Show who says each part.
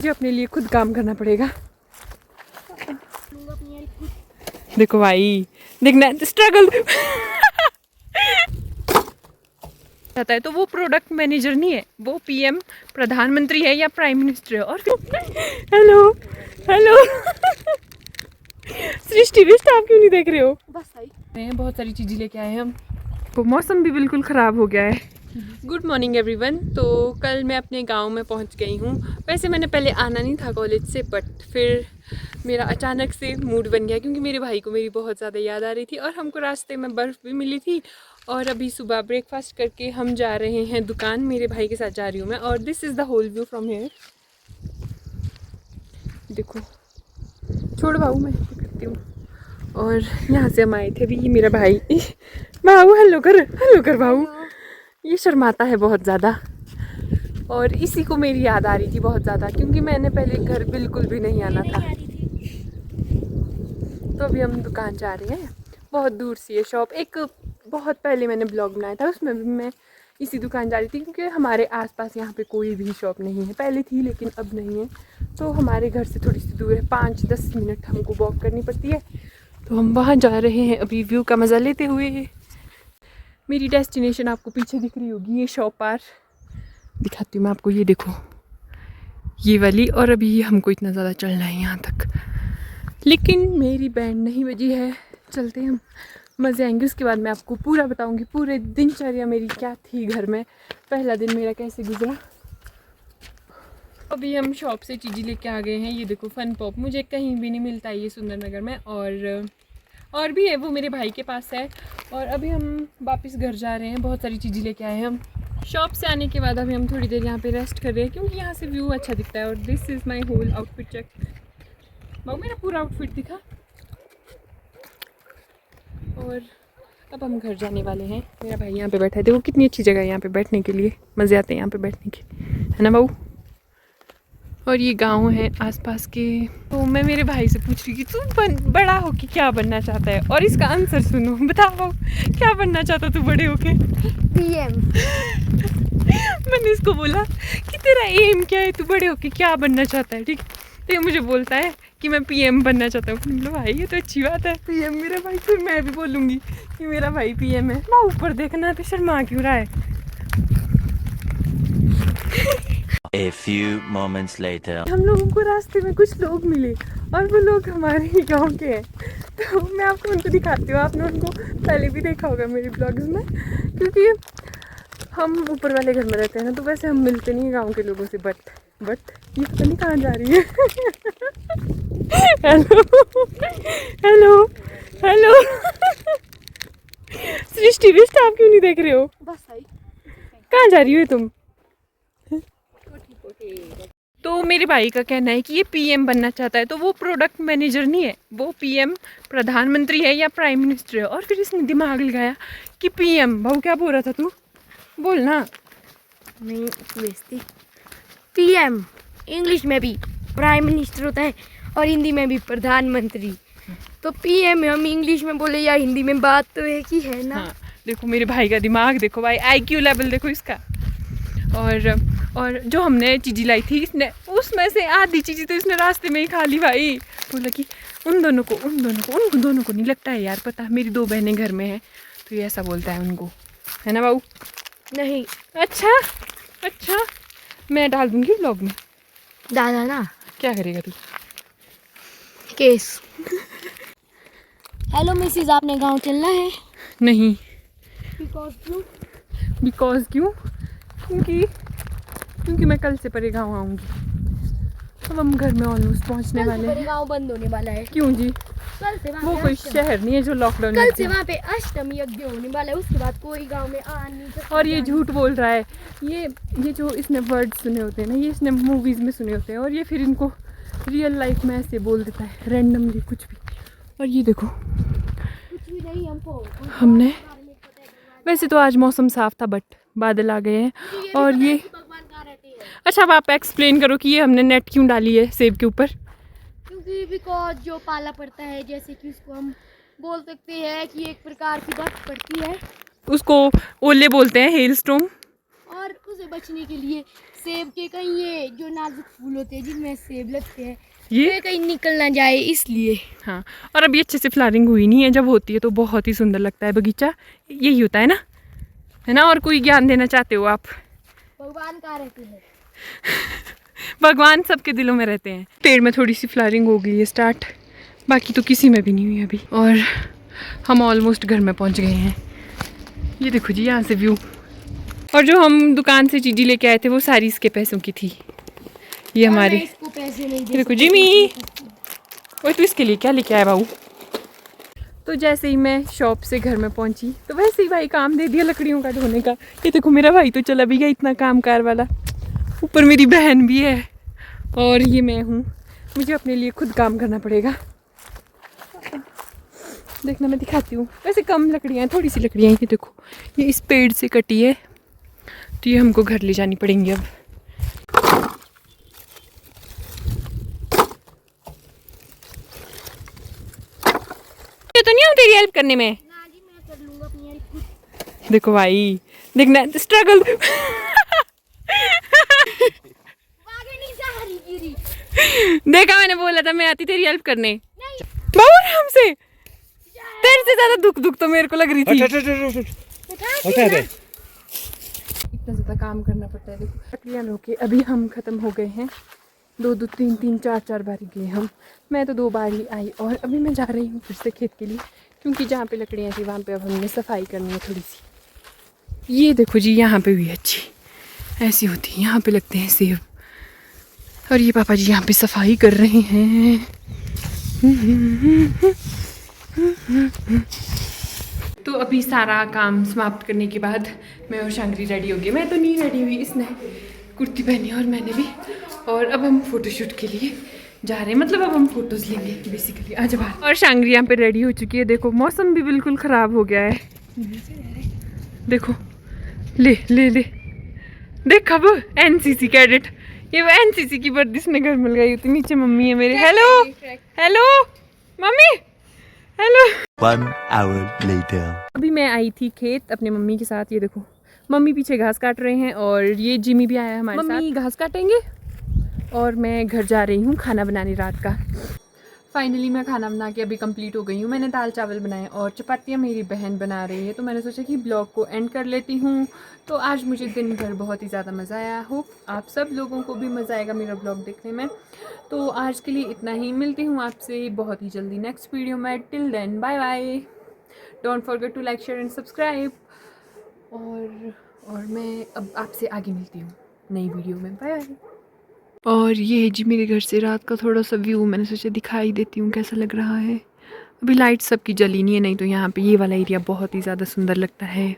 Speaker 1: मुझे अपने लिए खुद काम करना पड़ेगा। देखो भाई, देखना स्ट्रगल रहता है। तो वो प्रोडक्ट मैनेजर नहीं है, वो पीएम प्रधानमंत्री है या प्राइम मिनिस्टर है। और हेलो हेलो सृष्टि विष्ट, आप क्यों नहीं देख रहे हो? बस आई बहुत सारी चीज़ें लेके आए हैं हम। तो मौसम भी बिल्कुल ख़राब हो गया है। Good morning everyone. तो कल मैं अपने गांव में पहुंच गई हूं। वैसे मैंने पहले आना नहीं था कॉलेज से, बट फिर मेरा अचानक से मूड बन गया क्योंकि मेरे भाई को मेरी बहुत ज़्यादा याद आ रही थी और हमको रास्ते में बर्फ़ भी मिली थी। और अभी सुबह ब्रेकफास्ट करके हम जा रहे हैं दुकान। मेरे भाई के साथ जा रही हूँ मैं। और this is the whole view from here. देखो, छोड़ बाबू, मैं करती हूँ। और यहाँ से हम आए थे अभी। मेरा भाई बाबू हेलो कर बाबू। ये शर्माता है बहुत ज़्यादा और इसी को मेरी याद आ रही थी बहुत ज़्यादा क्योंकि मैंने पहले घर बिल्कुल भी नहीं आना था। तो अभी हम दुकान जा रहे हैं। बहुत दूर सी है शॉप। एक बहुत पहले मैंने ब्लॉग बनाया था, उसमें भी मैं इसी दुकान जा रही थी क्योंकि हमारे आसपास यहाँ पे कोई भी शॉप नहीं है। पहले थी लेकिन अब नहीं है। तो हमारे घर से थोड़ी सी दूर है, 5-10 मिनट हमको वॉक करनी पड़ती है। तो हम वहाँ जा रहे हैं अभी व्यू का मज़ा लेते हुए। मेरी डेस्टिनेशन आपको पीछे दिख रही होगी, ये शॉप पार दिखाती हूँ मैं आपको। ये देखो, ये वाली। और अभी हमको इतना ज़्यादा चलना है यहाँ तक, लेकिन मेरी बैंड नहीं बजी है। चलते हम, मज़े आएंगे। उसके बाद मैं आपको पूरा बताऊँगी पूरे दिनचर्या मेरी क्या थी घर में, पहला दिन मेरा कैसे गुजरा। अभी हम शॉप से चीज़ें लेके आ गए हैं। ये देखो फन पॉप, मुझे कहीं भी नहीं मिलता ये सुंदरनगर में। और भी है, वो मेरे भाई के पास है। और अभी हम वापस घर जा रहे हैं। बहुत सारी चीज़ें लेके आए हैं हम। शॉप से आने के बाद अभी हम थोड़ी देर यहाँ पे रेस्ट कर रहे हैं क्योंकि यहाँ से व्यू अच्छा दिखता है। और this is my whole outfit. Check बाबू, मेरा पूरा आउटफिट दिखा। और अब हम घर जाने वाले हैं। मेरा भाई यहाँ पे बैठा है। देखो कितनी अच्छी जगह है यहाँ पे बैठने के लिए, मज़े आते हैं यहाँ पे बैठने के, है ना बाबू। और ये गांव है आसपास के। तो मैं मेरे भाई से पूछ रही कि तू बड़ा होके क्या बनना चाहता है, और इसका आंसर सुनो। बताओ क्या बनना चाहता तू बड़े होके?
Speaker 2: पीएम।
Speaker 1: मैंने इसको बोला कि तेरा एम क्या है, तू बड़े होके क्या बनना चाहता है, ठीक? तो ये मुझे बोलता है कि मैं पीएम बनना चाहता हूँ। बोलो भाई ये तो अच्छी बात है, पीएम मेरा भाई। फिर मैं भी बोलूँगी कि मेरा भाई पीएम है। मैं ऊपर देखना तो शर्मा क्यों रहा है?
Speaker 3: A few moments later.
Speaker 1: हम लोगों को रास्ते में कुछ लोग मिले और वो लोग हमारे ही गांव के हैं। तो मैं आपको उनको दिखाती हूँ। आपने उनको पहले भी देखा होगा मेरे ब्लॉग्स में, क्योंकि हम ऊपर वाले घर में रहते हैं ना, तो वैसे हम मिलते नहीं गांव के लोगों से। बट ये पता नहीं कहाँ जा रही है। हेलो हेलो हेलो सृष्टि विष्ट, आप क्यों नहीं देख रहे हो? बस आई। कहाँ जा रही हो तुम? तो मेरे भाई का कहना है कि ये पीएम बनना चाहता है। तो वो प्रोडक्ट मैनेजर नहीं है, वो पीएम प्रधानमंत्री है या प्राइम मिनिस्टर है। और फिर इसने दिमाग लगाया कि पीएम। भाऊ क्या बोल रहा था तू? बोल ना।
Speaker 2: नहीं बेइज्जती। पीएम इंग्लिश में भी प्राइम मिनिस्टर होता है और हिंदी में भी प्रधानमंत्री। तो पीएम हम इंग्लिश में बोले या हिंदी में, बात तो एक ही है ना।
Speaker 1: हाँ, देखो मेरे भाई का दिमाग देखो भाई, आईक्यू लेवल देखो इसका। और जो हमने चीज़ी लाई थी, इसने उसमें से आधी चीज़ी तो इसने रास्ते में ही खा ली भाई। बोला कि उन दोनों को नहीं लगता है यार पता, मेरी 2 बहनें घर में हैं। तो ये ऐसा बोलता है उनको, है ना बाबू?
Speaker 2: नहीं।
Speaker 1: अच्छा मैं डाल दूँगी ब्लॉग में।
Speaker 2: दादा ना
Speaker 1: क्या करेगा तू?
Speaker 2: केस। हेलो मिसिस, आपने गांव चलना है?
Speaker 1: नहीं।
Speaker 2: बिकॉज क्यों?
Speaker 1: क्योंकि मैं कल से परे गाँव आऊँगी। अब हम घर में ऑलमोस्ट पहुँचने वाले हैं।
Speaker 2: गांव बंद होने वाला है।
Speaker 1: क्यों जी?
Speaker 2: कल से
Speaker 1: वो कोई शहर नहीं है जो लॉकडाउन।
Speaker 2: कल से वहाँ पे अष्टमी यज्ञ होने वाला है, उसके बाद कोई गांव में आ नहीं सकता।
Speaker 1: और ये झूठ बोल रहा है। ये जो इसने वर्ड सुने होते हैं ना, ये इसने मूवीज़ में सुने होते हैं, और ये फिर इनको रियल लाइफ में ऐसे बोल देता है रैंडमली कुछ भी। और ये देखो,
Speaker 2: कुछ भी नहीं हमको
Speaker 1: हमने वैसे तो आज मौसम साफ था बट बादल आ गए हैं। और ये
Speaker 2: भगवान कहाँ रहते हैं?
Speaker 1: अच्छा, अब आप एक्सप्लेन करो कि ये हमने नेट क्यों डाली है सेब के ऊपर?
Speaker 2: क्योंकि बिकॉज जो पाला पड़ता है, जैसे कि उसको हम बोल सकते हैं कि एक प्रकार की बर्फ पड़ती है।
Speaker 1: उसको ओले बोलते हैं, हेल स्टॉर्म।
Speaker 2: और उसे बचने के लिए सेब के कहीं ये जो नाजुक फूल होते हैं जिनमें सेब लगते हैं
Speaker 1: ये
Speaker 2: कहीं निकल ना जाए इसलिए।
Speaker 1: हाँ, और अभी अच्छे से फ्लावरिंग हुई नहीं है, जब होती है तो बहुत ही सुंदर लगता है बगीचा। यही होता है ना। और कोई ज्ञान देना चाहते हो आप?
Speaker 2: भगवान कहाँ रहते हैं?
Speaker 1: भगवान सबके दिलों में रहते हैं। पेड़ में थोड़ी सी फ्लावरिंग हो गई है स्टार्ट, बाकी तो किसी में भी नहीं हुई अभी। और हम ऑलमोस्ट घर में पहुंच गए हैं। ये देखो जी यहाँ से व्यू। और जो हम दुकान से चीज़ी लेके आए थे वो सारी इसके पैसों की थी। ये हमारे,
Speaker 2: इसको पैसे नहीं दे
Speaker 1: देखो जिमी, वो तो इसके लिए क्या लेके आया बाबू। तो जैसे ही मैं शॉप से घर में पहुंची तो वैसे ही भाई काम दे दिया लकड़ियों का ढोने का। ये देखो मेरा भाई तो चला भी गया, इतना कामकार वाला। ऊपर मेरी बहन भी है और ये मैं हूँ। मुझे अपने लिए खुद काम करना पड़ेगा। देखना मैं दिखाती हूँ। वैसे कम लकड़ियाँ हैं, थोड़ी सी लकड़ियाँ हैं। ये देखो ये इस पेड़ से कटी है, तो ये हमको घर ले जानी पड़ेंगी अब। तो नहीं हूँ तेरी हेल्प करने में।
Speaker 2: ना जी मैं कर लूंगा अपनी हेल्प।
Speaker 1: देखो भाई, देखना स्ट्रगल।
Speaker 2: नहीं सहारी गिरी।
Speaker 1: देखा, मैंने बोला था मैं आती तेरी हेल्प करने। बाबू आराम से, तेरे से ज्यादा दुख तो मेरे को लग रही थी। इतना ज्यादा काम करना पड़ता है। देखो लकड़ियाँ रोके अभी हम खत्म हो गए हैं। 2 3 4 बार गए हम। मैं तो 2 बार ही आई और अभी मैं जा रही हूँ फिर से खेत के लिए, क्योंकि जहाँ पे लकड़ियाँ थी वहाँ पे अब हमने सफाई करनी है थोड़ी सी। ये देखो जी यहाँ पे भी अच्छी ऐसी होती है, यहाँ पे लगते हैं सेब। और ये पापा जी यहाँ पे सफाई कर रहे हैं। तो अभी सारा काम समाप्त करने के बाद मैं और शांगरी रेडी हो गई। मैं तो नहीं रेडी हुई, इसने कुर्ती पहनी और मैंने भी। और अब हम फोटोशूट के लिए जा रहे हैं, मतलब अब हम फोटोज लेंगे बेसिकली। आज बाहर और शांगरी यहाँ पे रेडी हो चुकी है। देखो मौसम भी बिल्कुल ख़राब हो गया है। देखो ले ले ले देख, अब एनसीसी कैडेट, ये वो एनसीसी की वर्दी इसने घर मिल गई होती। नीचे मम्मी है मेरे। Hello hello mummy, hello.
Speaker 3: 1 hour later.
Speaker 1: अभी मैं आई थी खेत अपने मम्मी के साथ। ये देखो मम्मी पीछे घास काट रहे हैं और ये जिमी भी आया है हमारे साथ। मम्मी घास काटेंगे और मैं घर जा रही हूँ खाना बनाने रात का। फाइनली मैं खाना बना के अभी कंप्लीट हो गई हूँ। मैंने दाल चावल बनाए और चपातियाँ मेरी बहन बना रही है, तो मैंने सोचा कि ब्लॉग को एंड कर लेती हूँ। तो आज मुझे दिन भर बहुत ही ज़्यादा मज़ा आया। होप आप सब लोगों को भी मज़ा आएगा मेरा ब्लॉग देखने में। तो आज के लिए इतना ही, मिलती हूँ आपसे बहुत ही जल्दी नेक्स्ट वीडियो में। Till then bye bye, don't forget to like share and subscribe. और मैं अब आपसे आगे मिलती हूँ नई वीडियो में। Bye bye. और ये है जी मेरे घर से रात का थोड़ा सा व्यू, मैंने सोचा दिखाई देती हूँ कैसा लग रहा है। अभी लाइट सबकी जली नहीं है, नहीं तो यहाँ पे ये वाला एरिया बहुत ही ज़्यादा सुंदर लगता है।